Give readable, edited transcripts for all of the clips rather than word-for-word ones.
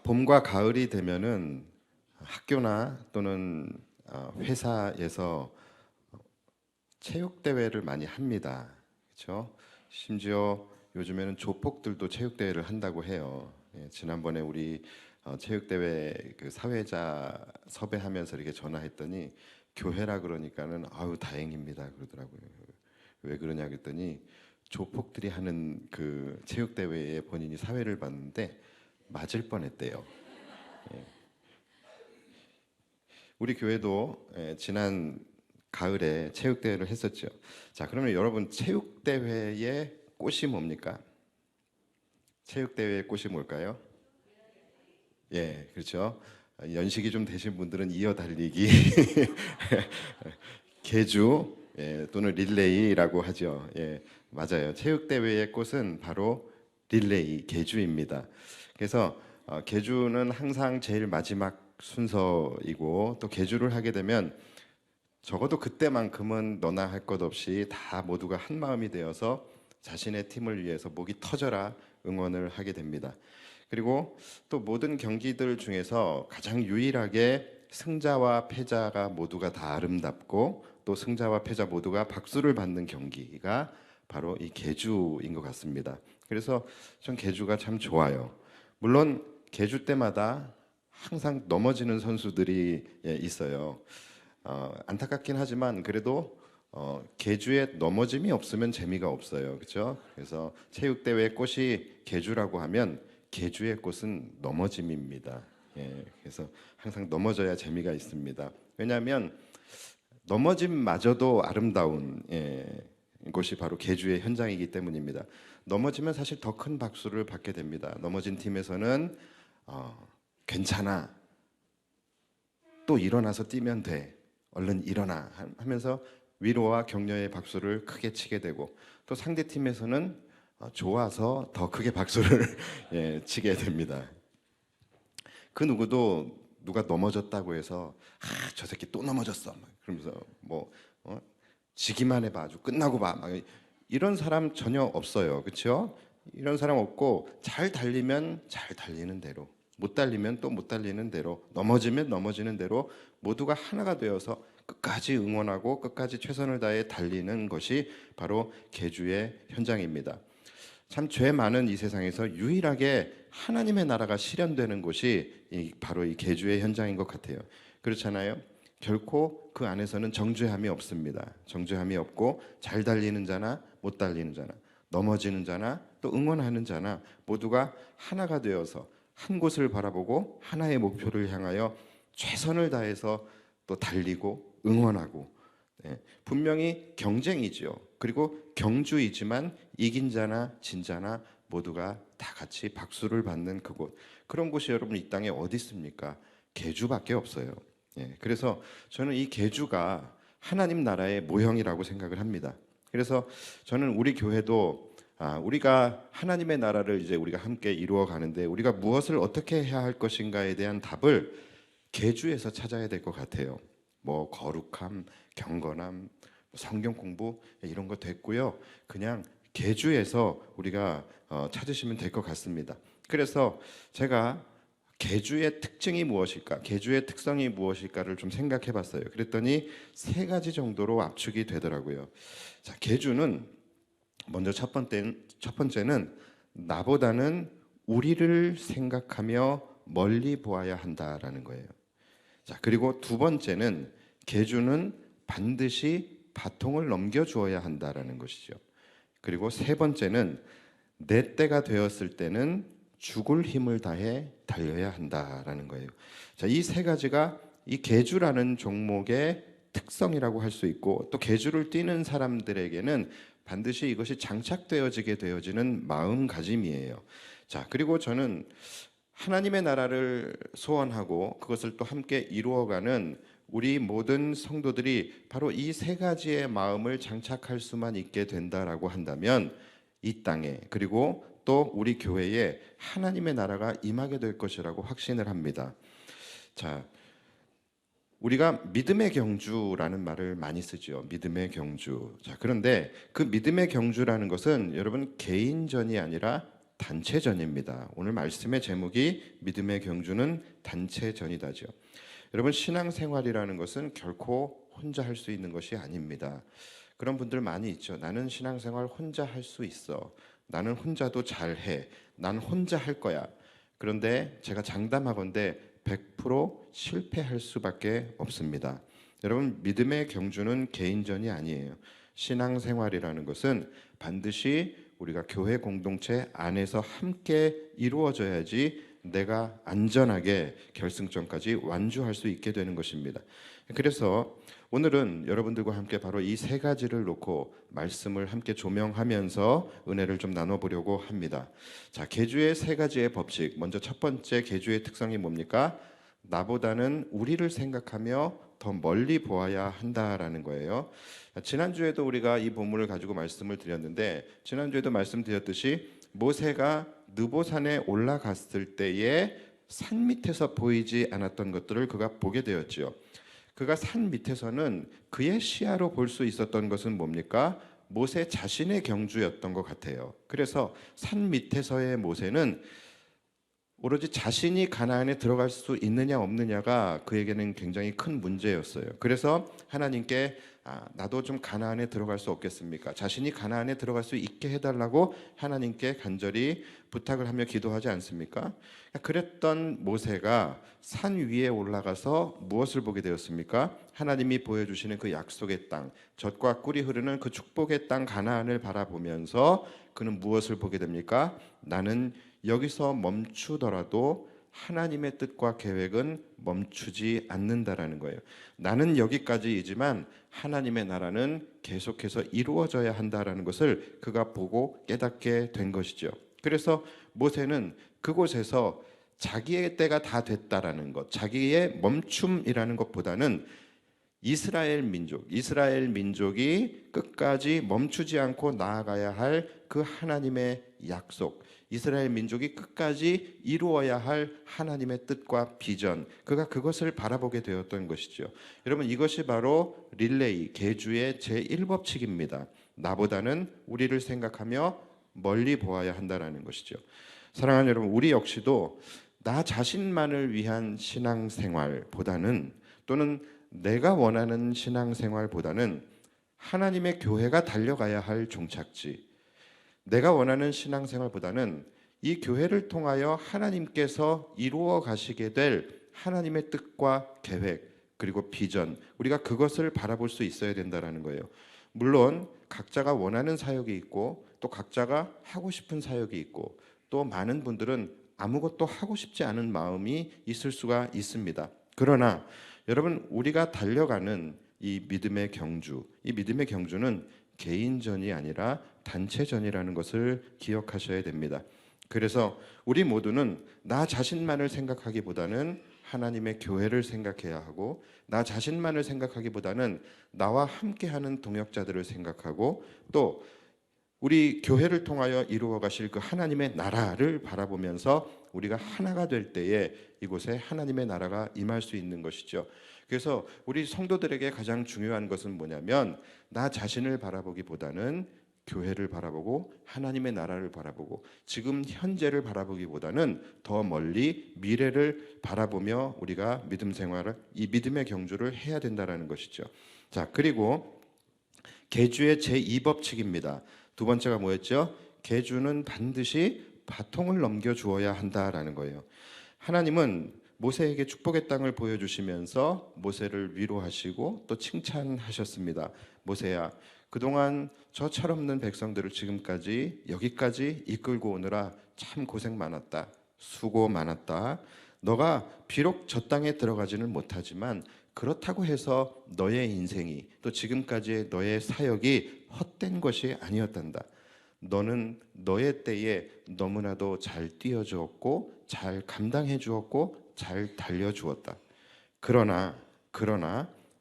봄과 가을이 되면은 학교나 또는 회사에서 체육 대회를 많이 합니다. 그렇죠? 심지어 요즘에는 조폭들도 체육 대회를 한다고 해요. 예, 지난번에 우리 체육 대회 그 사회자 섭외하면서 이렇게 전화했더니 교회라 그러니까는 아유 다행입니다 그러더라고요. 왜 그러냐 그랬더니 조폭들이 하는 그 체육 대회에 본인이 사회를 봤는데 맞을 뻔했대요. 우리 교회도 지난 가을에 체육 대회를 했었죠. 자, 그러면 여러분 체육 대회의 꽃이 뭡니까? 체육 대회의 꽃이 뭘까요? 예, 그렇죠. 연식이 좀 되신 분들은 이어 달리기, 계주, 또는 릴레이라고 하죠. 예, 맞아요. 체육 대회의 꽃은 바로 릴레이, 계주입니다. 그래서 계주는 항상 제일 마지막 순서이고 또 계주를 하게 되면 적어도 그때만큼은 너나 할 것 없이 다 모두가 한 마음이 되어서 자신의 팀을 위해서 목이 터져라 응원을 하게 됩니다. 그리고 또 모든 경기들 중에서 가장 유일하게 승자와 패자가 모두가 다 아름답고 또 승자와 패자 모두가 박수를 받는 경기가 바로 이 계주인 것 같습니다. 그래서 전 계주가 참 좋아요. 물론 계주 때마다 항상 넘어지는 선수들이 있어요. 안타깝긴 하지만 그래도 계주에 넘어짐이 없으면 재미가 없어요. 그렇죠? 그래서 체육대회 꽃이 계주라고 하면 계주의 꽃은 넘어짐입니다. 예, 그래서 항상 넘어져야 재미가 있습니다. 왜냐하면 넘어짐마저도 아름다운 곳이 바로 계주의 현장이기 때문입니다. 넘어지면 사실 더 큰 박수를 받게 됩니다. 넘어진 팀에서는 괜찮아, 또 일어나서 뛰면 돼, 얼른 일어나 하면서 위로와 격려의 박수를 크게 치게 되고 또 상대 팀에서는 좋아서 더 크게 박수를 치게 됩니다. 그 누구도 누가 넘어졌다고 해서 저 새끼 또 넘어졌어 막 그러면서 뭐 지기만 해봐 아주 끝나고 봐 막 이런 사람 전혀 없어요. 그렇죠? 이런 사람 없고 잘 달리면 잘 달리는 대로, 못 달리면 또 못 달리는 대로, 넘어지면 넘어지는 대로 모두가 하나가 되어서 끝까지 응원하고 끝까지 최선을 다해 달리는 것이 바로 계주의 현장입니다. 참 죄 많은 이 세상에서 유일하게 하나님의 나라가 실현되는 곳이 바로 이 계주의 현장인 것 같아요. 그렇잖아요. 결코 그 안에서는 정죄함이 없습니다. 정죄함이 없고 잘 달리는 자나 못 달리는 자나 넘어지는 자나 또 응원하는 자나 모두가 하나가 되어서 한 곳을 바라보고 하나의 목표를 향하여 최선을 다해서 또 달리고 응원하고, 분명히 경쟁이죠. 그리고 경주이지만 이긴 자나 진 자나 모두가 다 같이 박수를 받는 그곳. 그런 곳이 여러분 이 땅에 어디 있습니까? 계주밖에 없어요. 그래서 저는 이 계주가 하나님 나라의 모형이라고 생각을 합니다. 그래서 저는 우리 교회도 우리가 하나님의 나라를 이제 우리가 함께 이루어 가는데 우리가 무엇을 어떻게 해야 할 것인가에 대한 답을 계주에서 찾아야 될 것 같아요. 뭐 거룩함, 경건함, 성경 공부 이런 거 됐고요. 그냥 계주에서 우리가 찾으시면 될 것 같습니다. 그래서 제가 계주의 특징이 무엇일까, 계주의 특성이 무엇일까를 좀 생각해 봤어요. 그랬더니 세 가지 정도로 압축이 되더라고요. 자, 계주는 먼저 첫 번째는 나보다는 우리를 생각하며 멀리 보아야 한다라는 거예요. 자, 그리고 두 번째는 계주는 반드시 바통을 넘겨 주어야 한다라는 것이죠. 그리고 세 번째는 내 때가 되었을 때는 죽을 힘을 다해 달려야 한다라는 거예요. 자, 이 세 가지가 이 계주라는 종목의 특성이라고 할 수 있고 또 계주를 뛰는 사람들에게는 반드시 이것이 장착되어지게 되어지는 마음가짐이에요. 자, 그리고 저는 하나님의 나라를 소원하고 그것을 또 함께 이루어가는 우리 모든 성도들이 바로 이 세 가지의 마음을 장착할 수만 있게 된다라고 한다면 이 땅에 그리고 또 우리 교회에 하나님의 나라가 임하게 될 것이라고 확신을 합니다. 자, 우리가 믿음의 경주라는 말을 많이 쓰죠. 믿음의 경주. 자, 그런데 그 믿음의 경주라는 것은 여러분 개인전이 아니라 단체전입니다. 오늘 말씀의 제목이 믿음의 경주는 단체전이다죠. 여러분, 신앙생활이라는 것은 결코 혼자 할 수 있는 것이 아닙니다. 그런 분들 많이 있죠. 나는 신앙생활 혼자 할 수 있어. 나는 혼자도 잘해. 난 혼자 할 거야. 그런데 제가 장담하건대 100% 실패할 수밖에 없습니다. 여러분, 믿음의 경주는 개인전이 아니에요. 신앙생활이라는 것은 반드시 우리가 교회 공동체 안에서 함께 이루어져야지 내가 안전하게 결승점까지 완주할 수 있게 되는 것입니다. 그래서 오늘은 여러분들과 함께 바로 이 세 가지를 놓고 말씀을 함께 조명하면서 은혜를 좀 나눠보려고 합니다. 자, 계주의 세 가지의 법칙. 먼저 첫 번째 계주의 특성이 뭡니까? 나보다는 우리를 생각하며 더 멀리 보아야 한다라는 거예요. 지난주에도 우리가 이 본문을 가지고 말씀을 드렸는데, 지난주에도 말씀드렸듯이 모세가 느보산에 올라갔을 때에 산 밑에서 보이지 않았던 것들을 그가 보게 되었지요. 그가 산 밑에서는 그의 시야로 볼 수 있었던 것은 뭡니까? 모세 자신의 경주였던 것 같아요. 그래서 산 밑에서의 모세는 오로지 자신이 가나안에 들어갈 수 있느냐 없느냐가 그에게는 굉장히 큰 문제였어요. 그래서 하나님께 나도 좀 가나안에 들어갈 수 없겠습니까? 자신이 가나안에 들어갈 수 있게 해달라고 하나님께 간절히 부탁을 하며 기도하지 않습니까? 그랬던 모세가 산 위에 올라가서 무엇을 보게 되었습니까? 하나님이 보여주시는 그 약속의 땅, 젖과 꿀이 흐르는 그 축복의 땅 가나안을 바라보면서 그는 무엇을 보게 됩니까? 나는 여기서 멈추더라도 하나님의 뜻과 계획은 멈추지 않는다라는 거예요. 나는 여기까지이지만 하나님의 나라는 계속해서 이루어져야 한다라는 것을 그가 보고 깨닫게 된 것이죠. 그래서 모세는 그곳에서 자기의 때가 다 됐다라는 것, 자기의 멈춤이라는 것보다는 이스라엘 민족이 끝까지 멈추지 않고 나아가야 할 그 하나님의 약속, 이스라엘 민족이 끝까지 이루어야 할 하나님의 뜻과 비전, 그가 그것을 바라보게 되었던 것이죠. 여러분, 이것이 바로 릴레이, 계주의 제1법칙입니다. 나보다는 우리를 생각하며 멀리 보아야 한다는 것이죠. 사랑하는 여러분, 우리 역시도 나 자신만을 위한 신앙생활보다는, 또는 내가 원하는 신앙생활보다는 하나님의 교회가 달려가야 할 종착지, 내가 원하는 신앙생활보다는 이 교회를 통하여 하나님께서 이루어 가시게 될 하나님의 뜻과 계획, 그리고 비전, 우리가 그것을 바라볼 수 있어야 된다는 거예요. 물론 각자가 원하는 사역이 있고, 또 각자가 하고 싶은 사역이 있고, 또 많은 분들은 아무것도 하고 싶지 않은 마음이 있을 수가 있습니다. 그러나 여러분, 우리가 달려가는 이 믿음의 경주는 개인전이 아니라 단체전이라는 것을 기억하셔야 됩니다. 그래서 우리 모두는 나 자신만을 생각하기보다는 하나님의 교회를 생각해야 하고, 나 자신만을 생각하기보다는 나와 함께하는 동역자들을 생각하고, 또 우리 교회를 통하여 이루어 가실 그 하나님의 나라를 바라보면서 우리가 하나가 될 때에 이곳에 하나님의 나라가 임할 수 있는 것이죠. 그래서 우리 성도들에게 가장 중요한 것은 뭐냐면, 나 자신을 바라보기보다는 교회를 바라보고 하나님의 나라를 바라보고 지금 현재를 바라보기보다는 더 멀리 미래를 바라보며 우리가 믿음 생활을, 이 믿음의 경주를 해야 된다는 것이죠. 자, 그리고 계주의 제2법칙입니다. 두 번째가 뭐였죠? 계주는 반드시 바통을 넘겨주어야 한다라는 거예요. 하나님은 모세에게 축복의 땅을 보여주시면서 모세를 위로하시고 또 칭찬하셨습니다. 모세야, 그동안 저 철없는 백성들을 지금까지 여기까지 이끌고 오느라 참 고생 많았다. 수고 많았다. 너가 비록 저 땅에 들어가지는 못하지만 그렇다고 해서 너의 인생이, 또 지금까지의 너의 사역이 헛된 것이 아니었단다. 너는 너의 때에 너무나도 잘 뛰어주었고 잘 감당해 주었고 잘 달려주었다. 그러나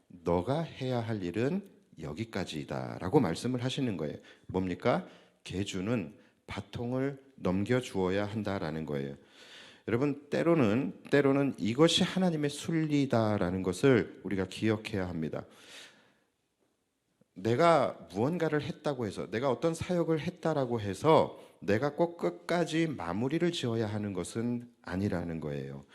너가 해야 할 일은 여기까지이다 라고 말씀을 하시는 거예요. 뭡니까? 계주는 바통을 넘겨주어야 한다라는 거예요. 여러분, 때로는 이것이 하나님의 순리다라는 것을 우리가 기억해야 합니다. 내가 무언가를 했다고 해서, 내가 어떤 사역을 했다라고 해서 내가 꼭 끝까지 마무리를 지어야 하는 것은 아니라는 거예요.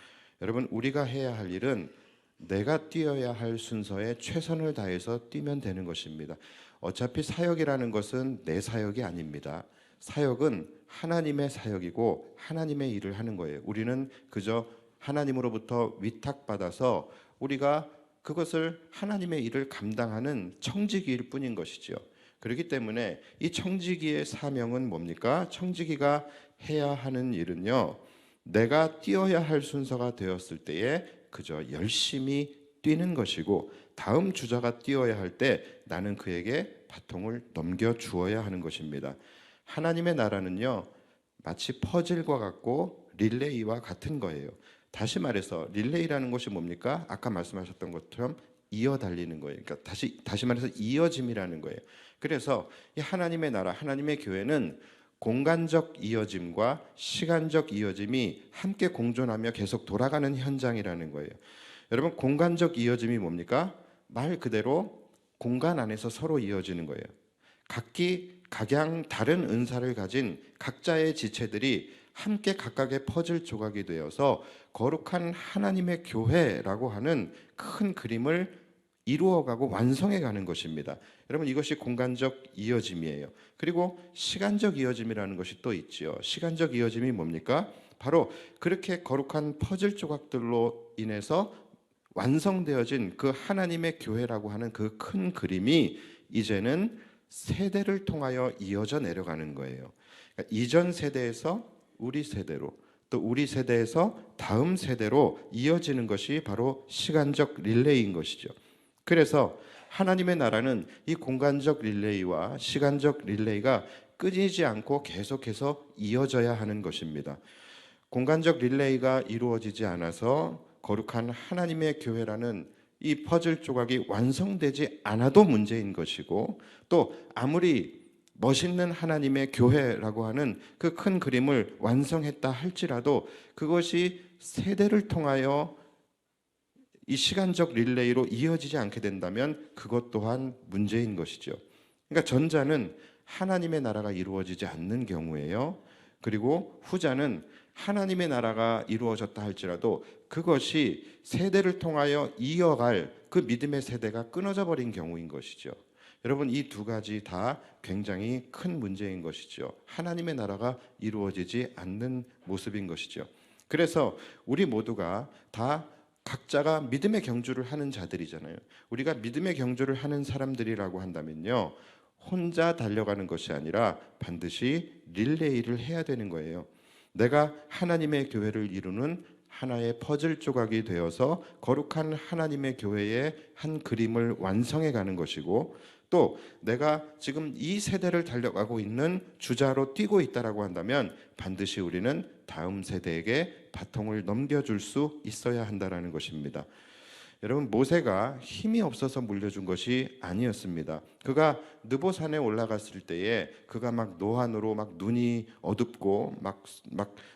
여러분, 우리가 해야 할 일은 내가 뛰어야 할 순서에 최선을 다해서 뛰면 되는 것입니다. 어차피 사역이라는 것은 내 사역이 아닙니다. 사역은 하나님의 사역이고 하나님의 일을 하는 거예요. 우리는 그저 하나님으로부터 위탁받아서 우리가 그것을 하나님의 일을 감당하는 청지기일 뿐인 것이죠. 그렇기 때문에 이 청지기의 사명은 뭡니까? 청지기가 해야 하는 일은요, 내가 뛰어야 할 순서가 되었을 때에 그저 열심히 뛰는 것이고, 다음 주자가 뛰어야 할 때 나는 그에게 바통을 넘겨 주어야 하는 것입니다. 하나님의 나라는요, 마치 퍼즐과 같고 릴레이와 같은 거예요. 다시 말해서 릴레이라는 것이 뭡니까? 아까 말씀하셨던 것처럼 이어 달리는 거예요. 그러니까 다시 말해서 이어짐이라는 거예요. 그래서 이 하나님의 나라, 하나님의 교회는 공간적 이어짐과 시간적 이어짐이 함께 공존하며 계속 돌아가는 현장이라는 거예요. 여러분, 공간적 이어짐이 뭡니까? 말 그대로 공간 안에서 서로 이어지는 거예요. 각기 각양 다른 은사를 가진 각자의 지체들이 함께 각각의 퍼즐 조각이 되어서 거룩한 하나님의 교회라고 하는 큰 그림을 이루어가고 완성해가는 것입니다. 여러분, 이것이 공간적 이어짐이에요. 그리고 시간적 이어짐이라는 것이 또 있지요. 시간적 이어짐이 뭡니까? 바로 그렇게 거룩한 퍼즐 조각들로 인해서 완성되어진 그 하나님의 교회라고 하는 그 큰 그림이 이제는 세대를 통하여 이어져 내려가는 거예요. 그러니까 이전 세대에서 우리 세대로, 또 우리 세대에서 다음 세대로 이어지는 것이 바로 시간적 릴레이인 것이죠. 그래서 하나님의 나라는 이 공간적 릴레이와 시간적 릴레이가 끊이지 않고 계속해서 이어져야 하는 것입니다. 공간적 릴레이가 이루어지지 않아서 거룩한 하나님의 교회라는 이 퍼즐 조각이 완성되지 않아도 문제인 것이고, 또 아무리 멋있는 하나님의 교회라고 하는 그 큰 그림을 완성했다 할지라도 그것이 세대를 통하여 이 시간적 릴레이로 이어지지 않게 된다면 그것 또한 문제인 것이죠. 그러니까 전자는 하나님의 나라가 이루어지지 않는 경우예요. 그리고 후자는 하나님의 나라가 이루어졌다 할지라도 그것이 세대를 통하여 이어갈 그 믿음의 세대가 끊어져 버린 경우인 것이죠. 여러분, 이 두 가지 다 굉장히 큰 문제인 것이죠. 하나님의 나라가 이루어지지 않는 모습인 것이죠. 그래서 우리 모두가 다 각자가 믿음의 경주를 하는 자들이잖아요. 우리가 믿음의 경주를 하는 사람들이라고 한다면요, 혼자 달려가는 것이 아니라 반드시 릴레이를 해야 되는 거예요. 내가 하나님의 교회를 이루는 하나의 퍼즐 조각이 되어서 거룩한 하나님의 교회의 한 그림을 완성해 가는 것이고, 또 내가 지금 이 세대를 달려가고 있는 주자로 뛰고 있다라고 한다면 반드시 우리는 다음 세대에게 바통을 넘겨줄 수 있어야 한다라는 것입니다. 여러분, 모세가 힘이 없어서 물려준 것이 아니었습니다. 그가 느보산에 올라갔을 때에 그가 막 노안으로 막 눈이 어둡고 막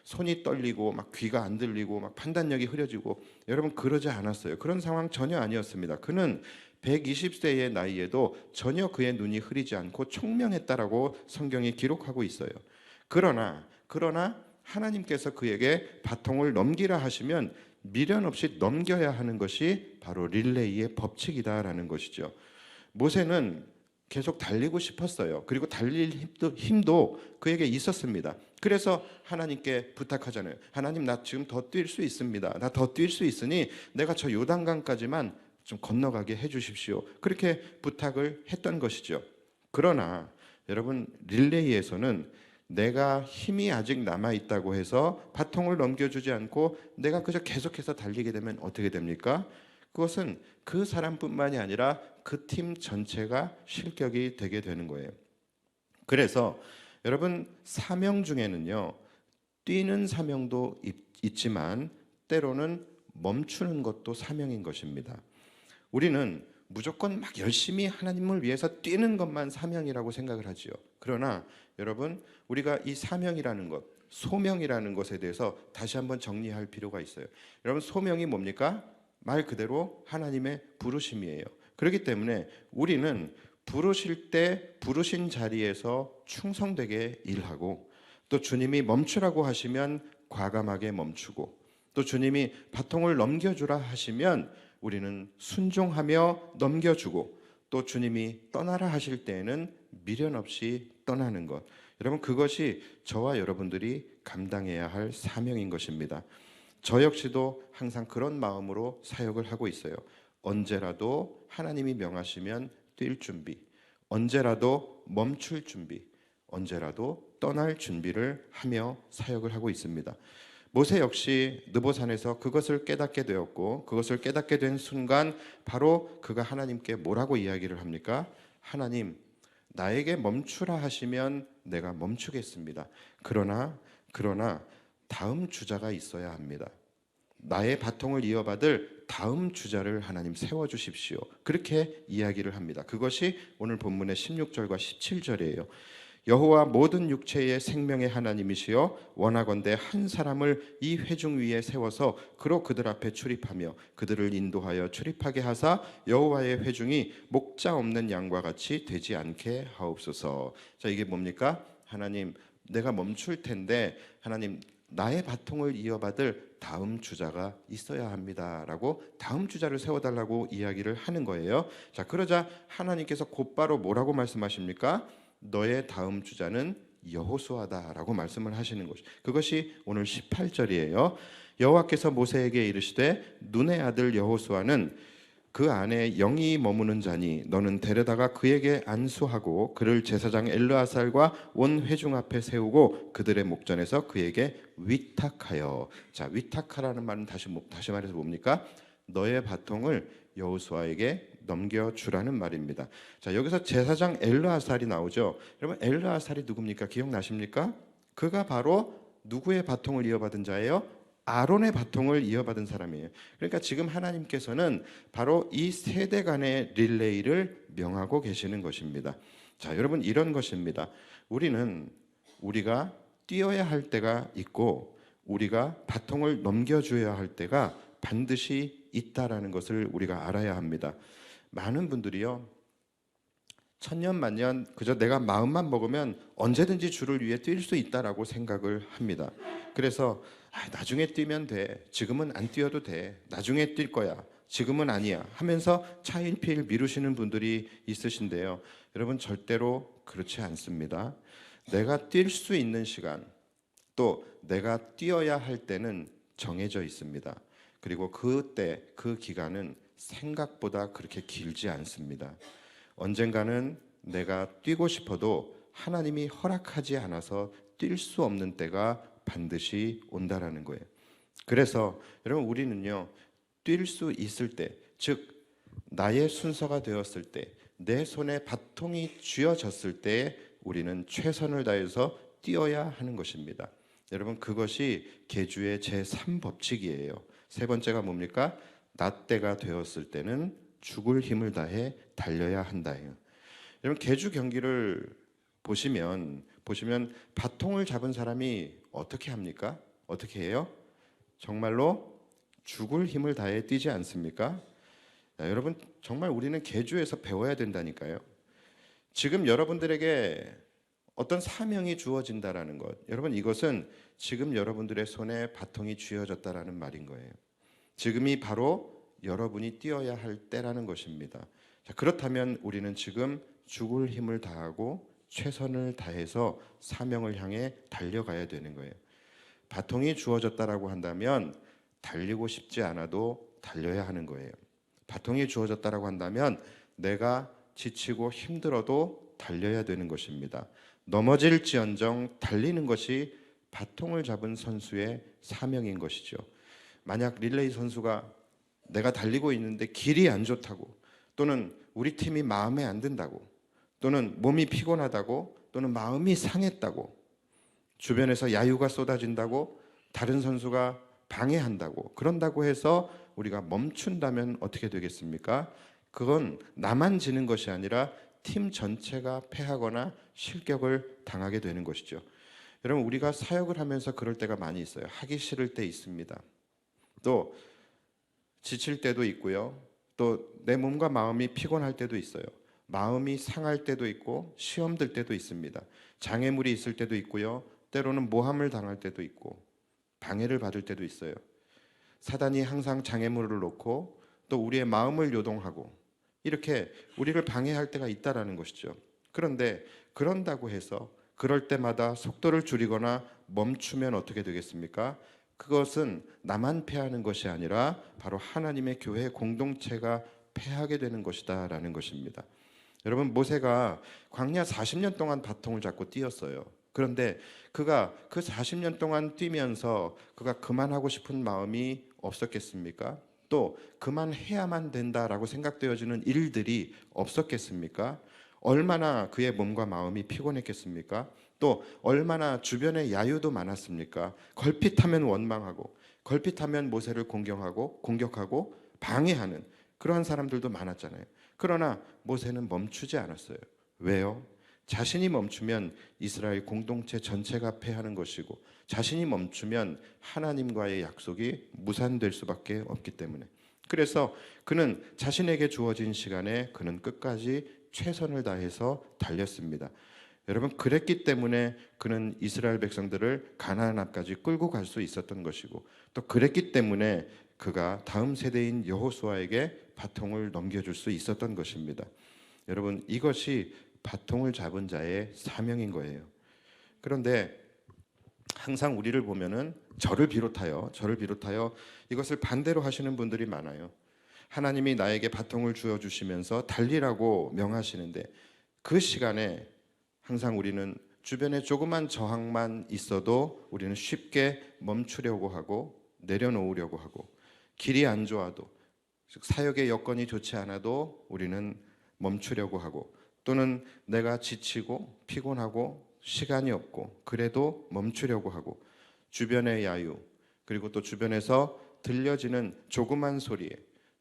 손이 떨리고 막 귀가 안 들리고 막 판단력이 흐려지고, 여러분, 그러지 않았어요. 그런 상황 전혀 아니었습니다. 그는 120세의 나이에도 전혀 그의 눈이 흐리지 않고 총명했다라고 성경이 기록하고 있어요. 그러나 하나님께서 그에게 바통을 넘기라 하시면 미련 없이 넘겨야 하는 것이 바로 릴레이의 법칙이다라는 것이죠. 모세는 계속 달리고 싶었어요. 그리고 달릴 힘도 그에게 있었습니다. 그래서 하나님께 부탁하잖아요. 하나님, 나 지금 더 뛸 수 있습니다. 나 더 뛸 수 있으니 내가 저 요단강까지만 좀 건너가게 해주십시오. 그렇게 부탁을 했던 것이죠. 그러나 여러분, 릴레이에서는 내가 힘이 아직 남아있다고 해서 바통을 넘겨주지 않고 내가 그저 계속해서 달리게 되면 어떻게 됩니까? 그것은 그 사람뿐만이 아니라 그 팀 전체가 실격이 되게 되는 거예요. 그래서 여러분, 사명 중에는요, 뛰는 사명도 있지만 때로는 멈추는 것도 사명인 것입니다. 우리는 무조건 막 열심히 하나님을 위해서 뛰는 것만 사명이라고 생각을 하지요. 그러나 여러분, 우리가 이 사명이라는 것, 소명이라는 것에 대해서 다시 한번 정리할 필요가 있어요. 여러분, 소명이 뭡니까? 말 그대로 하나님의 부르심이에요. 그렇기 때문에 우리는 부르실 때 부르신 자리에서 충성되게 일하고, 또 주님이 멈추라고 하시면 과감하게 멈추고, 또 주님이 바통을 넘겨주라 하시면 우리는 순종하며 넘겨주고, 또 주님이 떠나라 하실 때에는 미련 없이 떠나는 것. 여러분, 그것이 저와 여러분들이 감당해야 할 사명인 것입니다. 저 역시도 항상 그런 마음으로 사역을 하고 있어요. 언제라도 하나님이 명하시면 뛸 준비, 언제라도 멈출 준비, 언제라도 떠날 준비를 하며 사역을 하고 있습니다. 모세 역시 느보산에서 그것을 깨닫게 되었고, 그것을 깨닫게 된 순간 바로 그가 하나님께 뭐라고 이야기를 합니까? 하나님, 나에게 멈추라 하시면 내가 멈추겠습니다. 그러나 다음 주자가 있어야 합니다. 나의 바통을 이어받을 다음 주자를 하나님 세워주십시오. 그렇게 이야기를 합니다. 그것이 오늘 본문의 16절과 17절이에요. 여호와 모든 육체의 생명의 하나님이시여, 원하건대 한 사람을 이 회중 위에 세워서 그로 그들 앞에 출입하며 그들을 인도하여 출입하게 하사 여호와의 회중이 목자 없는 양과 같이 되지 않게 하옵소서. 자, 이게 뭡니까? 하나님, 내가 멈출 텐데 하나님, 나의 바통을 이어받을 다음 주자가 있어야 합니다라고 다음 주자를 세워달라고 이야기를 하는 거예요. 자, 그러자 하나님께서 곧바로 뭐라고 말씀하십니까? 너의 다음 주자는 여호수아다라고 말씀을 하시는 것이, 그것이 오늘 18절이에요. 여호와께서 모세에게 이르시되 눈의 아들 여호수아는 그 안에 영이 머무는 자니 너는 데려다가 그에게 안수하고 그를 제사장 엘르아살과 온 회중 앞에 세우고 그들의 목전에서 그에게 위탁하여. 자, 위탁하라는 말은 다시 말해서 뭡니까? 너의 바통을 여호수아에게 넘겨주라는 말입니다. 자, 여기서 제사장 엘르아살이 나오죠. 여러분, 엘르아살이 누굽니까? 기억나십니까? 그가 바로 누구의 바통을 이어받은 자예요? 아론의 바통을 이어받은 사람이에요. 그러니까 지금 하나님께서는 바로 이 세대 간의 릴레이를 명하고 계시는 것입니다. 자, 여러분, 이런 것입니다. 우리가 뛰어야 할 때가 있고 우리가 바통을 넘겨줘야 할 때가 반드시 있다라는 것을 우리가 알아야 합니다. 많은 분들이요, 천년만년 그저 내가 마음만 먹으면 언제든지 주를 위해 뛸 수 있다라고 생각을 합니다. 그래서 나중에 뛰면 돼, 지금은 안 뛰어도 돼, 나중에 뛸 거야, 지금은 아니야 하면서 차일피일 미루시는 분들이 있으신데요. 여러분, 절대로 그렇지 않습니다. 내가 뛸 수 있는 시간, 또 내가 뛰어야 할 때는 정해져 있습니다. 그리고 그때 그 기간은 생각보다 그렇게 길지 않습니다. 언젠가는 내가 뛰고 싶어도 하나님이 허락하지 않아서 뛸 수 없는 때가 반드시 온다라는 거예요. 그래서 여러분, 우리는요, 뛸 수 있을 때, 즉 나의 순서가 되었을 때, 내 손에 바통이 쥐어졌을 때 우리는 최선을 다해서 뛰어야 하는 것입니다. 여러분, 그것이 계주의 제3법칙이에요. 세 번째가 뭡니까? 나 때가 되었을 때는 죽을 힘을 다해 달려야 한다예요. 여러분, 계주 경기를 보시면 바통을 잡은 사람이 어떻게 합니까? 어떻게 해요? 정말로 죽을 힘을 다해 뛰지 않습니까? 자, 여러분, 정말 우리는 계주에서 배워야 된다니까요. 지금 여러분들에게 어떤 사명이 주어진다라는 것, 여러분, 이것은 지금 여러분들의 손에 바통이 쥐어졌다라는 말인 거예요. 지금이 바로 여러분이 뛰어야 할 때라는 것입니다. 자, 그렇다면 우리는 지금 죽을 힘을 다하고 최선을 다해서 사명을 향해 달려가야 되는 거예요. 바통이 주어졌다라고 한다면 달리고 싶지 않아도 달려야 하는 거예요. 바통이 주어졌다라고 한다면 내가 지치고 힘들어도 달려야 되는 것입니다. 넘어질지언정 달리는 것이 바통을 잡은 선수의 사명인 것이죠. 만약 릴레이 선수가 내가 달리고 있는데 길이 안 좋다고, 또는 우리 팀이 마음에 안 든다고, 또는 몸이 피곤하다고, 또는 마음이 상했다고, 주변에서 야유가 쏟아진다고, 다른 선수가 방해한다고, 그런다고 해서 우리가 멈춘다면 어떻게 되겠습니까? 그건 나만 지는 것이 아니라 팀 전체가 패하거나 실격을 당하게 되는 것이죠. 여러분, 우리가 사역을 하면서 그럴 때가 많이 있어요. 하기 싫을 때 있습니다. 또 지칠 때도 있고요. 또 내 몸과 마음이 피곤할 때도 있어요. 마음이 상할 때도 있고 시험 들 때도 있습니다. 장애물이 있을 때도 있고요. 때로는 모함을 당할 때도 있고 방해를 받을 때도 있어요. 사단이 항상 장애물을 놓고 또 우리의 마음을 요동하고 이렇게 우리를 방해할 때가 있다라는 것이죠. 그런데 그런다고 해서 그럴 때마다 속도를 줄이거나 멈추면 어떻게 되겠습니까? 그것은 나만 패하는 것이 아니라 바로 하나님의 교회 공동체가 패하게 되는 것이다라는 것입니다. 여러분, 모세가 광야 40년 동안 바통을 잡고 뛰었어요. 그런데 그가 그 40년 동안 뛰면서 그가 그만하고 싶은 마음이 없었겠습니까? 또 그만해야만 된다라고 생각되어지는 일들이 없었겠습니까? 얼마나 그의 몸과 마음이 피곤했겠습니까? 또 얼마나 주변에 야유도 많았습니까? 걸핏하면 원망하고 걸핏하면 모세를 공격하고 방해하는 그러한 사람들도 많았잖아요. 그러나 모세는 멈추지 않았어요. 왜요? 자신이 멈추면 이스라엘 공동체 전체가 패하는 것이고 자신이 멈추면 하나님과의 약속이 무산될 수밖에 없기 때문에. 그래서 그는 자신에게 주어진 시간에 그는 끝까지 최선을 다해서 달렸습니다. 여러분, 그랬기 때문에 그는 이스라엘 백성들을 가나안 앞까지 끌고 갈 수 있었던 것이고 또 그랬기 때문에 그가 다음 세대인 여호수아에게 바통을 넘겨줄 수 있었던 것입니다. 여러분, 이것이 바통을 잡은 자의 사명인 거예요. 그런데 항상 우리를 보면은 저를 비롯하여 이것을 반대로 하시는 분들이 많아요. 하나님이 나에게 바통을 주어 주시면서 달리라고 명하시는데 그 시간에 항상 우리는 주변에 조그만 저항만 있어도 우리는 쉽게 멈추려고 하고 내려놓으려고 하고 길이 안 좋아도 즉 사역의 여건이 좋지 않아도 우리는 멈추려고 하고 또는 내가 지치고 피곤하고 시간이 없고 그래도 멈추려고 하고 주변의 야유 그리고 또 주변에서 들려지는 조그만 소리에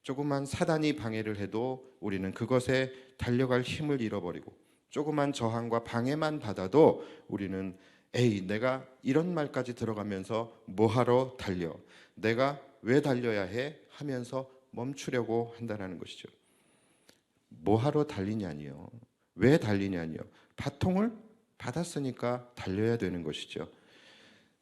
조그만 사단이 방해를 해도 우리는 그것에 달려갈 힘을 잃어버리고 조그만 저항과 방해만 받아도 우리는 에이 내가 이런 말까지 들어가면서 뭐하러 달려 내가 왜 달려야 해 하면서 멈추려고 한다는 것이죠. 뭐하러 달리냐니요. 왜 달리냐니요. 바통을 받았으니까 달려야 되는 것이죠.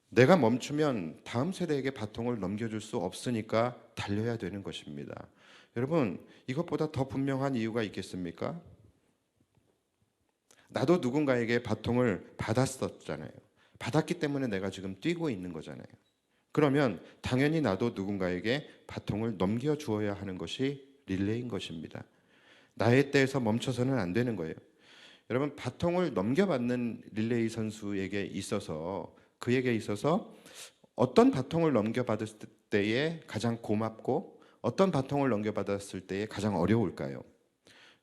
내가 멈추면 다음 세대에게 바통을 넘겨줄 수 없으니까 달려야 되는 것입니다. 여러분, 이것보다 더 분명한 이유가 있겠습니까? 나도 누군가에게 바통을 받았었잖아요. 받았기 때문에 내가 지금 뛰고 있는 거잖아요. 그러면 당연히 나도 누군가에게 바통을 넘겨주어야 하는 것이 릴레이인 것입니다. 나의 때에서 멈춰서는 안 되는 거예요. 여러분, 바통을 넘겨받는 릴레이 선수에게 있어서 그에게 있어서 어떤 바통을 넘겨받았을 때에 가장 고맙고 어떤 바통을 넘겨받았을 때에 가장 어려울까요?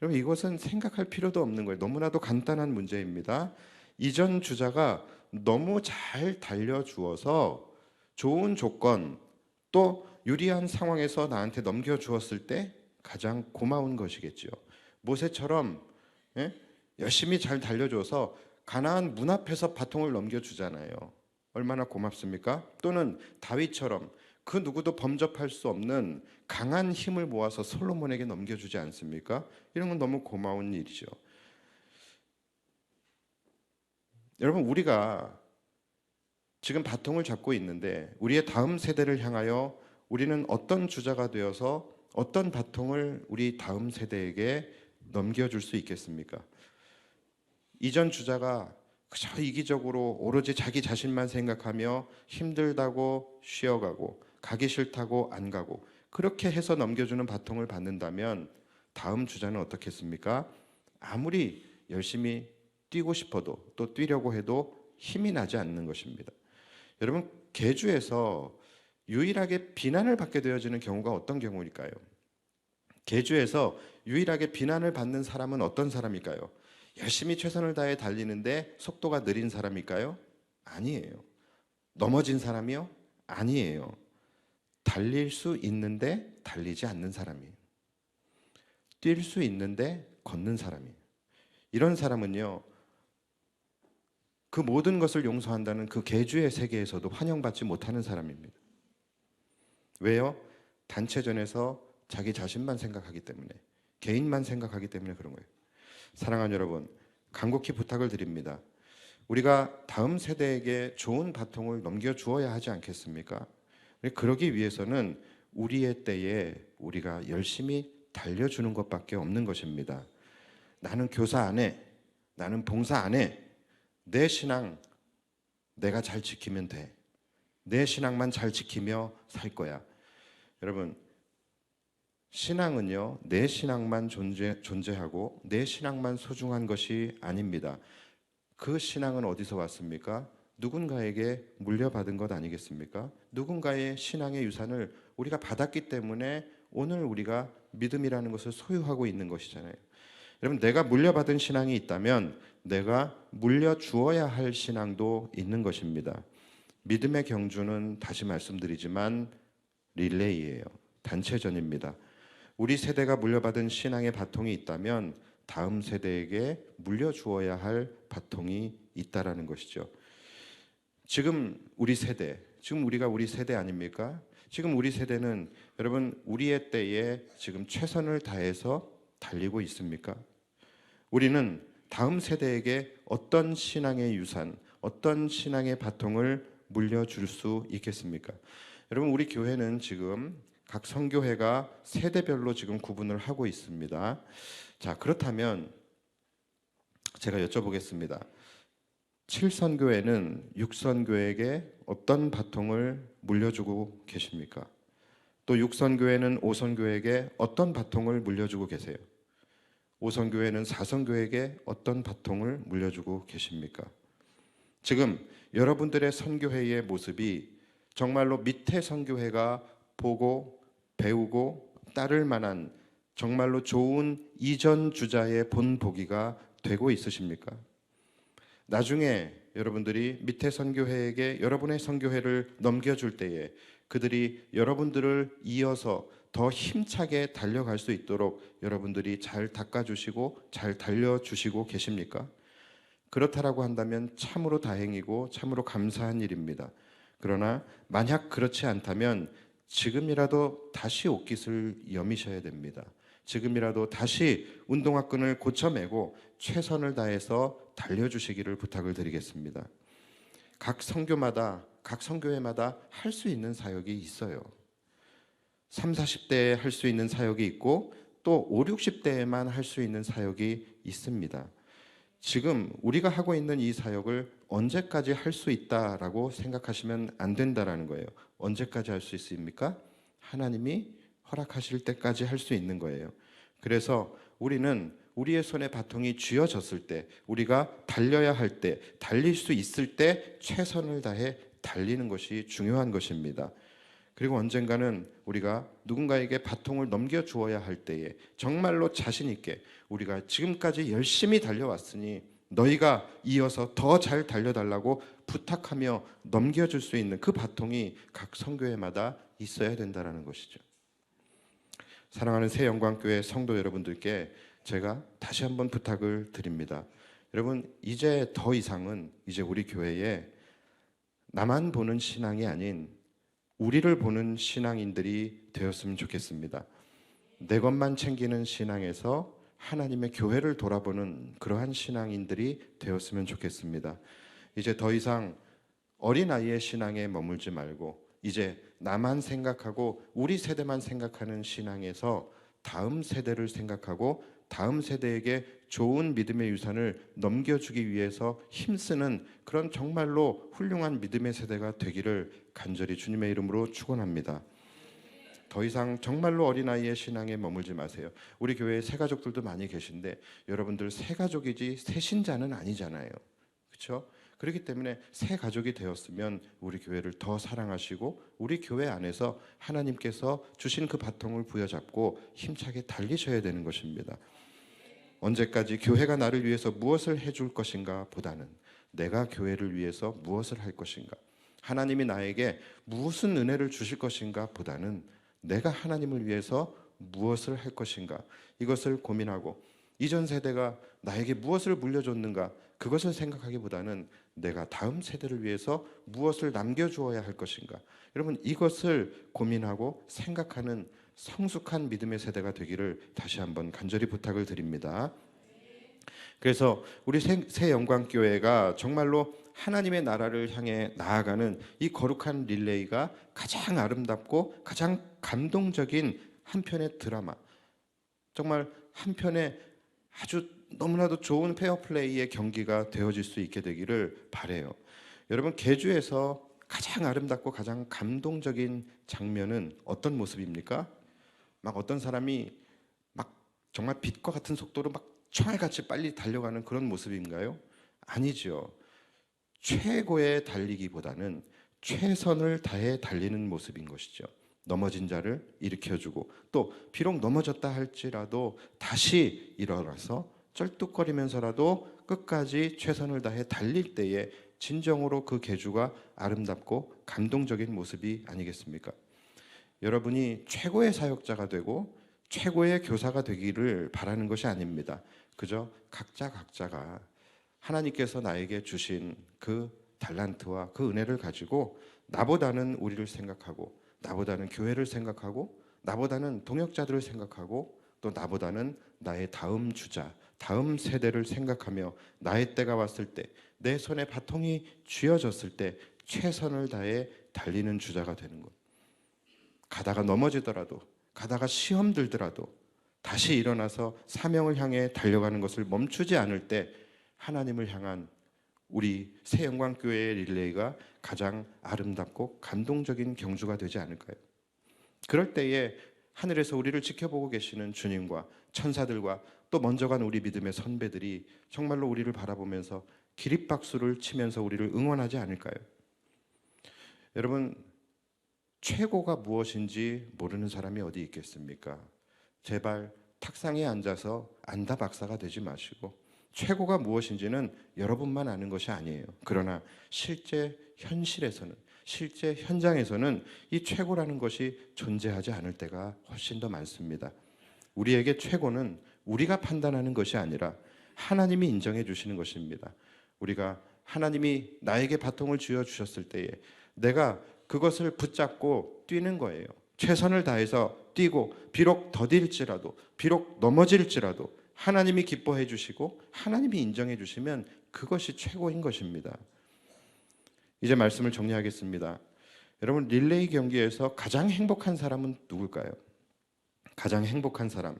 여러분, 이것은 생각할 필요도 없는 거예요. 너무나도 간단한 문제입니다. 이전 주자가 너무 잘 달려주어서 좋은 조건 또 유리한 상황에서 나한테 넘겨주었을 때 가장 고마운 것이겠죠. 모세처럼 열심히 잘 달려줘서 가나안 문 앞에서 바통을 넘겨주잖아요. 얼마나 고맙습니까? 또는 다윗처럼 그 누구도 범접할 수 없는 강한 힘을 모아서 솔로몬에게 넘겨주지 않습니까? 이런 건 너무 고마운 일이죠. 여러분, 우리가 지금 바통을 잡고 있는데 우리의 다음 세대를 향하여 우리는 어떤 주자가 되어서 어떤 바통을 우리 다음 세대에게 넘겨줄 수 있겠습니까? 이전 주자가 그저 이기적으로 오로지 자기 자신만 생각하며 힘들다고 쉬어가고 가기 싫다고 안 가고 그렇게 해서 넘겨주는 바통을 받는다면 다음 주자는 어떻겠습니까? 아무리 열심히 뛰고 싶어도 또 뛰려고 해도 힘이 나지 않는 것입니다. 여러분, 계주에서 유일하게 비난을 받게 되어지는 경우가 어떤 경우일까요? 계주에서 유일하게 비난을 받는 사람은 어떤 사람일까요? 열심히 최선을 다해 달리는데 속도가 느린 사람일까요? 아니에요. 넘어진 사람이요? 아니에요. 달릴 수 있는데 달리지 않는 사람이에요. 뛸 수 있는데 걷는 사람이에요. 이런 사람은요, 그 모든 것을 용서한다는 그 계주의 세계에서도 환영받지 못하는 사람입니다. 왜요? 단체전에서 자기 자신만 생각하기 때문에, 개인만 생각하기 때문에 그런 거예요. 사랑하는 여러분, 간곡히 부탁을 드립니다. 우리가 다음 세대에게 좋은 바통을 넘겨주어야 하지 않겠습니까? 그러기 위해서는 우리의 때에 우리가 열심히 달려주는 것밖에 없는 것입니다. 나는 교사 안 해. 나는 봉사 안 해. 내 신앙 내가 잘 지키면 돼. 내 신앙만 잘 지키며 살 거야. 여러분, 신앙은요, 내 신앙만 존재하고 내 신앙만 소중한 것이 아닙니다. 그 신앙은 어디서 왔습니까? 누군가에게 물려받은 것 아니겠습니까? 누군가의 신앙의 유산을 우리가 받았기 때문에 오늘 우리가 믿음이라는 것을 소유하고 있는 것이잖아요. 여러분, 내가 물려받은 신앙이 있다면 내가 물려주어야 할 신앙도 있는 것입니다. 믿음의 경주는 다시 말씀드리지만 릴레이예요. 단체전입니다. 우리 세대가 물려받은 신앙의 바통이 있다면 다음 세대에게 물려주어야 할 바통이 있다라는 것이죠. 지금 우리 세대, 지금 우리가 우리 세대 아닙니까? 지금 우리 세대는 여러분 우리의 때에 지금 최선을 다해서 달리고 있습니까? 우리는 다음 세대에게 어떤 신앙의 유산, 어떤 신앙의 바통을 물려줄 수 있겠습니까? 여러분, 우리 교회는 지금 각 선교회가 세대별로 지금 구분을 하고 있습니다. 자, 그렇다면 제가 여쭤보겠습니다. 7선교회는 6선교회에게 어떤 바통을 물려주고 계십니까? 또 6선교회는 5선교회에게 어떤 바통을 물려주고 계세요? 5선교회는 4선교회에게 어떤 바통을 물려주고 계십니까? 지금 여러분들의 선교회의 모습이 정말로 밑에 선교회가 보고 배우고 따를 만한 정말로 좋은 이전 주자의 본보기가 되고 있으십니까? 나중에 여러분들이 밑에 선교회에게 여러분의 선교회를 넘겨줄 때에 그들이 여러분들을 이어서 더 힘차게 달려갈 수 있도록 여러분들이 잘 닦아주시고 잘 달려주시고 계십니까? 그렇다라고 한다면 참으로 다행이고 참으로 감사한 일입니다. 그러나 만약 그렇지 않다면 지금이라도 다시 옷깃을 여미셔야 됩니다. 지금이라도 다시 운동화끈을 고쳐매고 최선을 다해서 달려주시기를 부탁을 드리겠습니다. 각 선교마다 각 선교회마다 할 수 있는 사역이 있어요. 3, 40대에 할 수 있는 사역이 있고 또 5, 60대에만 할 수 있는 사역이 있습니다. 지금 우리가 하고 있는 이 사역을 언제까지 할 수 있다라고 생각하시면 안 된다라는 거예요. 언제까지 할 수 있습니까? 하나님이 허락하실 때까지 할 수 있는 거예요. 그래서 우리는 우리의 손에 바통이 쥐어졌을 때, 우리가 달려야 할 때, 달릴 수 있을 때 최선을 다해 달리는 것이 중요한 것입니다. 그리고 언젠가는 우리가 누군가에게 바통을 넘겨주어야 할 때에 정말로 자신 있게 우리가 지금까지 열심히 달려왔으니 너희가 이어서 더 잘 달려달라고 부탁하며 넘겨줄 수 있는 그 바통이 각 선교회마다 있어야 된다는 것이죠. 사랑하는 새영광교회 성도 여러분들께 제가 다시 한번 부탁을 드립니다. 여러분, 이제 더 이상은 이제 우리 교회에 나만 보는 신앙이 아닌 우리를 보는 신앙인들이 되었으면 좋겠습니다. 내 것만 챙기는 신앙에서 하나님의 교회를 돌아보는 그러한 신앙인들이 되었으면 좋겠습니다. 이제 더 이상 어린아이의 신앙에 머물지 말고 이제 나만 생각하고 우리 세대만 생각하는 신앙에서 다음 세대를 생각하고 다음 세대에게 좋은 믿음의 유산을 넘겨주기 위해서 힘쓰는 그런 정말로 훌륭한 믿음의 세대가 되기를 간절히 주님의 이름으로 축원합니다. 더 이상 정말로 어린아이의 신앙에 머물지 마세요. 우리 교회에 새가족들도 많이 계신데 여러분들 새가족이지 새신자는 아니잖아요. 그렇죠? 그렇기 때문에 새 가족이 되었으면 우리 교회를 더 사랑하시고 우리 교회 안에서 하나님께서 주신 그 바통을 부여잡고 힘차게 달리셔야 되는 것입니다. 언제까지 교회가 나를 위해서 무엇을 해줄 것인가 보다는 내가 교회를 위해서 무엇을 할 것인가, 하나님이 나에게 무슨 은혜를 주실 것인가 보다는 내가 하나님을 위해서 무엇을 할 것인가, 이것을 고민하고 이전 세대가 나에게 무엇을 물려줬는가 그것을 생각하기보다는 내가 다음 세대를 위해서 무엇을 남겨주어야 할 것인가, 여러분 이것을 고민하고 생각하는 성숙한 믿음의 세대가 되기를 다시 한번 간절히 부탁을 드립니다. 그래서 우리 새 영광교회가 정말로 하나님의 나라를 향해 나아가는 이 거룩한 릴레이가 가장 아름답고 가장 감동적인 한 편의 드라마, 정말 한 편의 아주 너무나도 좋은 페어플레이의 경기가 되어질 수 있게 되기를 바래요. 여러분, 계주에서 가장 아름답고 가장 감동적인 장면은 어떤 모습입니까? 막 어떤 사람이 막 정말 빛과 같은 속도로 막 총알같이 빨리 달려가는 그런 모습인가요? 아니죠. 최고의 달리기보다는 최선을 다해 달리는 모습인 것이죠. 넘어진 자를 일으켜주고, 또 비록 넘어졌다 할지라도 다시 일어나서 쩔뚝거리면서라도 끝까지 최선을 다해 달릴 때에 진정으로 그 계주가 아름답고 감동적인 모습이 아니겠습니까? 여러분이 최고의 사역자가 되고 최고의 교사가 되기를 바라는 것이 아닙니다. 그저 각자가 하나님께서 나에게 주신 그 달란트와 그 은혜를 가지고 나보다는 우리를 생각하고, 나보다는 교회를 생각하고, 나보다는 동역자들을 생각하고, 또 나보다는 나의 다음 주자, 다음 세대를 생각하며 나의 때가 왔을 때, 내 손에 바통이 쥐어졌을 때 최선을 다해 달리는 주자가 되는 것. 가다가 넘어지더라도, 가다가 시험 들더라도 다시 일어나서 사명을 향해 달려가는 것을 멈추지 않을 때 하나님을 향한 우리 새영광교회의 릴레이가 가장 아름답고 감동적인 경주가 되지 않을까요? 그럴 때에 하늘에서 우리를 지켜보고 계시는 주님과 천사들과 또 먼저 간 우리 믿음의 선배들이 정말로 우리를 바라보면서 기립박수를 치면서 우리를 응원하지 않을까요? 여러분, 최고가 무엇인지 모르는 사람이 어디 있겠습니까? 제발 탁상에 앉아서 안다 박사가 되지 마시고, 최고가 무엇인지는 여러분만 아는 것이 아니에요. 그러나 실제 현실에서는, 실제 현장에서는 이 최고라는 것이 존재하지 않을 때가 훨씬 더 많습니다. 우리에게 최고는 우리가 판단하는 것이 아니라 하나님이 인정해 주시는 것입니다. 우리가 하나님이 나에게 바통을 쥐어 주셨을 때에 내가 그것을 붙잡고 뛰는 거예요. 최선을 다해서 뛰고, 비록 더딜지라도, 비록 넘어질지라도 하나님이 기뻐해 주시고 하나님이 인정해 주시면 그것이 최고인 것입니다. 이제 말씀을 정리하겠습니다. 여러분, 릴레이 경기에서 가장 행복한 사람은 누굴까요? 가장 행복한 사람,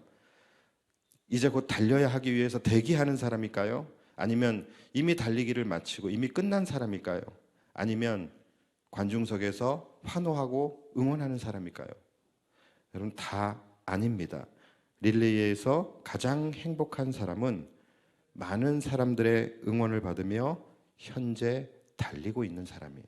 이제 곧 달려야 하기 위해서 대기하는 사람일까요? 아니면 이미 달리기를 마치고 이미 끝난 사람일까요? 아니면 관중석에서 환호하고 응원하는 사람일까요? 여러분, 다 아닙니다. 릴레이에서 가장 행복한 사람은 많은 사람들의 응원을 받으며 현재 달리고 있는 사람이에요.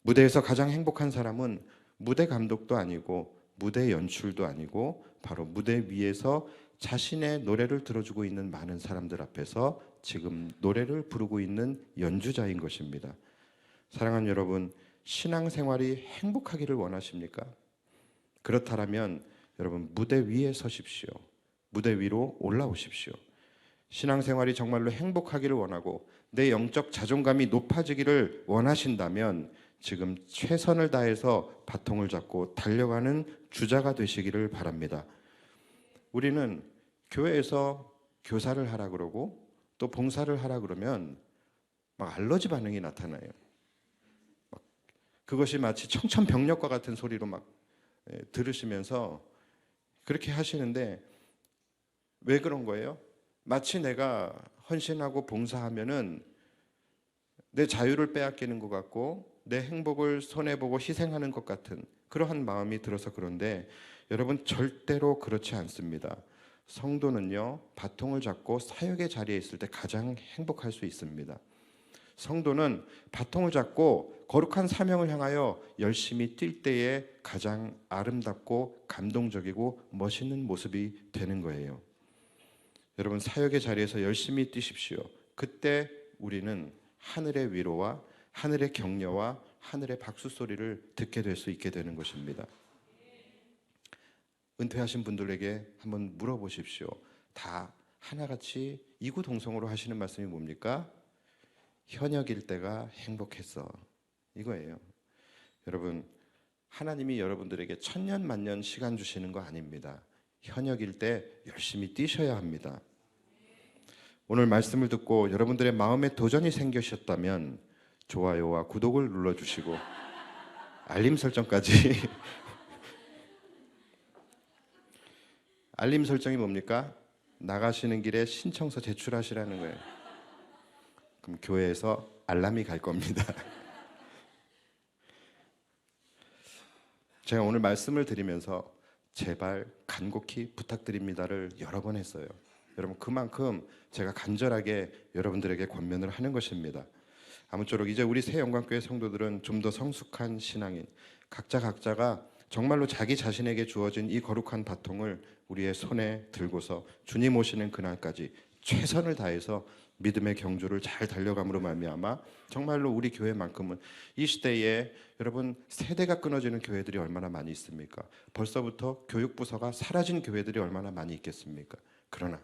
무대에서 가장 행복한 사람은 무대 감독도 아니고 무대 연출도 아니고 바로 무대 위에서 자신의 노래를 들어주고 있는 많은 사람들 앞에서 지금 노래를 부르고 있는 연주자인 것입니다. 사랑하는 여러분, 신앙생활이 행복하기를 원하십니까? 그렇다면 여러분, 무대 위에 서십시오. 무대 위로 올라오십시오. 신앙생활이 정말로 행복하기를 원하고 내 영적 자존감이 높아지기를 원하신다면 지금 최선을 다해서 바통을 잡고 달려가는 주자가 되시기를 바랍니다. 우리는 교회에서 교사를 하라 그러고 또 봉사를 하라 그러면 막 알러지 반응이 나타나요. 그것이 마치 청천벽력과 같은 소리로 막 들으시면서 그렇게 하시는데, 왜 그런 거예요? 마치 내가 헌신하고 봉사하면은 내 자유를 빼앗기는 것 같고 내 행복을 손해보고 희생하는 것 같은 그러한 마음이 들어서 그런데, 여러분, 절대로 그렇지 않습니다. 성도는요, 바통을 잡고 사역의 자리에 있을 때 가장 행복할 수 있습니다. 성도는 바통을 잡고 거룩한 사명을 향하여 열심히 뛸 때에 가장 아름답고 감동적이고 멋있는 모습이 되는 거예요. 여러분, 사역의 자리에서 열심히 뛰십시오. 그때 우리는 하늘의 위로와 하늘의 격려와 하늘의 박수 소리를 듣게 될 수 있게 되는 것입니다. 은퇴하신 분들에게 한번 물어보십시오. 다 하나같이 이구동성으로 하시는 말씀이 뭡니까? 현역일 때가 행복했어, 이거예요. 여러분, 하나님이 여러분들에게 천년 만년 시간 주시는 거 아닙니다. 현역일 때 열심히 뛰셔야 합니다. 오늘 말씀을 듣고 여러분들의 마음에 도전이 생기셨다면 좋아요와 구독을 눌러주시고 알림 설정까지. 알림 설정이 뭡니까? 나가시는 길에 신청서 제출하시라는 거예요. 그럼 교회에서 알람이 갈 겁니다. 제가 오늘 말씀을 드리면서 제발 간곡히 부탁드립니다를 여러 번 했어요. 여러분, 그만큼 제가 간절하게 여러분들에게 권면을 하는 것입니다. 아무쪼록 이제 우리 새영광교회 성도들은 좀 더 성숙한 신앙인, 각자가 정말로 자기 자신에게 주어진 이 거룩한 바통을 우리의 손에 들고서 주님 오시는 그날까지 최선을 다해서 믿음의 경주를 잘 달려감으로 말미암아 정말로 우리 교회만큼은 이 시대에 여러분 세대가 끊어지는 교회들이 얼마나 많이 있습니까? 벌써부터 교육부서가 사라진 교회들이 얼마나 많이 있겠습니까? 그러나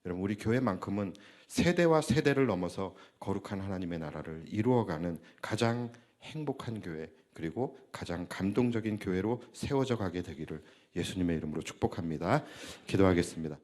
여러분 우리 교회만큼은 세대와 세대를 넘어서 거룩한 하나님의 나라를 이루어가는 가장 행복한 교회, 그리고 가장 감동적인 교회로 세워져 가게 되기를 예수님의 이름으로 축복합니다. 기도하겠습니다.